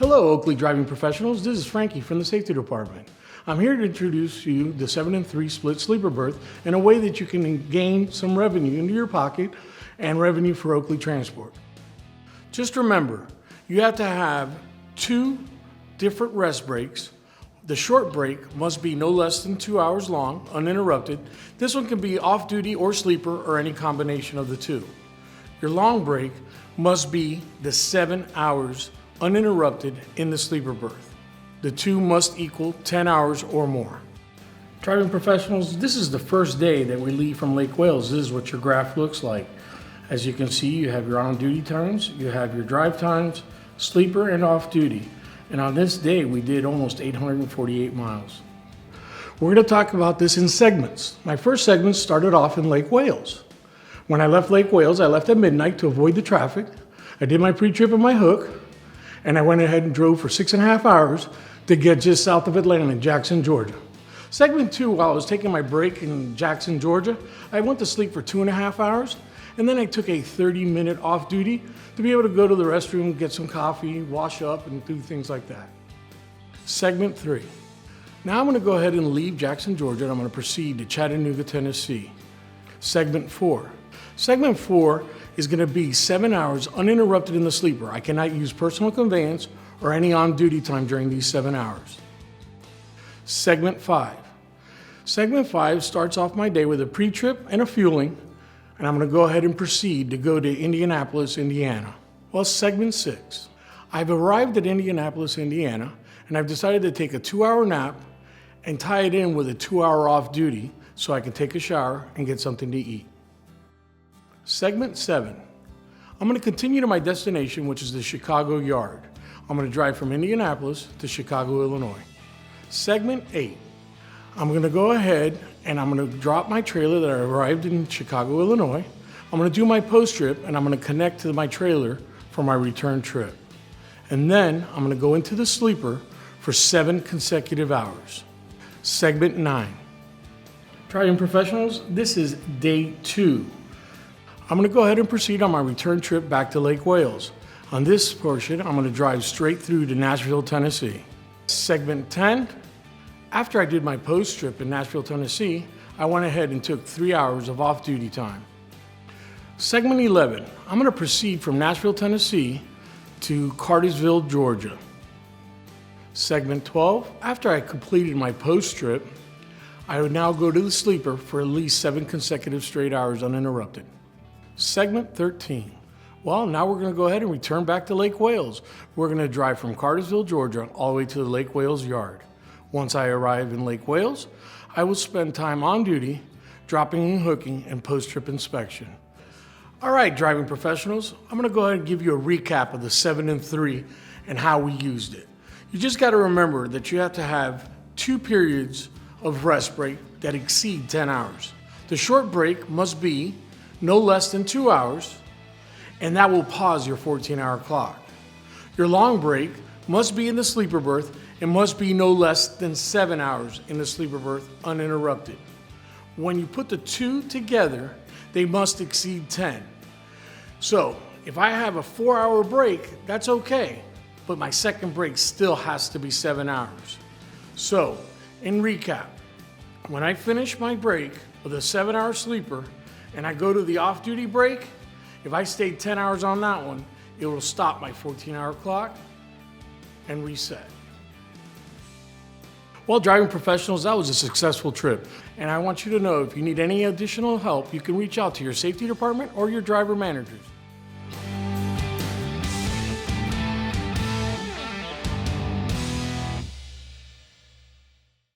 Hello, Oakley driving professionals. This is Frankie from the safety department. I'm here to introduce you the 7 and 3 split sleeper berth in a way that you can gain some revenue into your pocket and revenue for Oakley Transport. Just remember, you have to have 2 different rest breaks. The short break must be no less than 2 hours long, uninterrupted. This one can be off duty or sleeper or any combination of the two. Your long break must be the 7 hours uninterrupted in the sleeper berth. The two must equal 10 hours or more. Driving professionals, this is the first day that we leave from Lake Wales. This is what your graph looks like. As you can see, you have your on-duty times, you have your drive times, sleeper and off-duty. And on this day, we did almost 848 miles. We're going to talk about this in segments. My first segment started off in Lake Wales. When I left Lake Wales, I left at midnight to avoid the traffic. I did my pre-trip on my hook, and I went ahead and drove for 6.5 hours to get just south of Atlanta, Jackson, Georgia. Segment 2, while I was taking my break in Jackson, Georgia, I went to sleep for 2.5 hours, and then I took a 30-minute off duty to be able to go to the restroom, get some coffee, wash up, and do things like that. Segment 3. Now I'm going to go ahead and leave Jackson, Georgia, and I'm going to proceed to Chattanooga, Tennessee. Segment 4. Segment 4 is going to be 7 hours uninterrupted in the sleeper. I cannot use personal conveyance or any on-duty time during these 7 hours. Segment 5. Segment 5 starts off my day with a pre-trip and a fueling, and I'm going to go ahead and proceed to go to Indianapolis, Indiana. Well, segment 6. I've arrived at Indianapolis, Indiana, and I've decided to take a 2-hour nap and tie it in with a 2-hour off duty so I can take a shower and get something to eat. Segment 7. I'm going to continue to my destination, which is the Chicago Yard. I'm going to drive from Indianapolis to Chicago, Illinois. Segment 8. I'm going to go ahead and I'm going to drop my trailer that I arrived in Chicago, Illinois. I'm going to do my post-trip and I'm going to connect to my trailer for my return trip. And then I'm going to go into the sleeper for 7 consecutive hours. Segment 9. Driving professionals, this is day 2. I'm going to go ahead and proceed on my return trip back to Lake Wales. On this portion, I'm going to drive straight through to Nashville, Tennessee. Segment 10. After I did my post trip in Nashville, Tennessee, I went ahead and took 3 hours of off-duty time. Segment 11. I'm going to proceed from Nashville, Tennessee to Cartersville, Georgia. Segment 12. After I completed my post trip, I would now go to the sleeper for at least 7 consecutive straight hours uninterrupted. Segment 13. Well, now we're going to go ahead and return back to Lake Wales. We're going to drive from Cartersville, Georgia, all the way to the Lake Wales Yard. Once I arrive in Lake Wales, I will spend time on duty, dropping and hooking, and post-trip inspection. All right, driving professionals, I'm going to go ahead and give you a recap of the 7 and 3 and how we used it. You just got to remember that you have to have 2 periods of rest break that exceed 10 hours. The short break must be no less than 2 hours, and that will pause your 14-hour clock. Your long break must be in the sleeper berth and must be no less than 7 hours in the sleeper berth uninterrupted. When you put the 2 together, they must exceed 10. So if I have a 4-hour break, that's okay, but my second break still has to be 7 hours. So in recap, when I finish my break with a 7-hour sleeper and I go to the off-duty break, if I stay 10 hours on that one, it will stop my 14-hour clock and reset. Well, driving professionals, that was a successful trip. And I want you to know if you need any additional help, you can reach out to your safety department or your driver managers.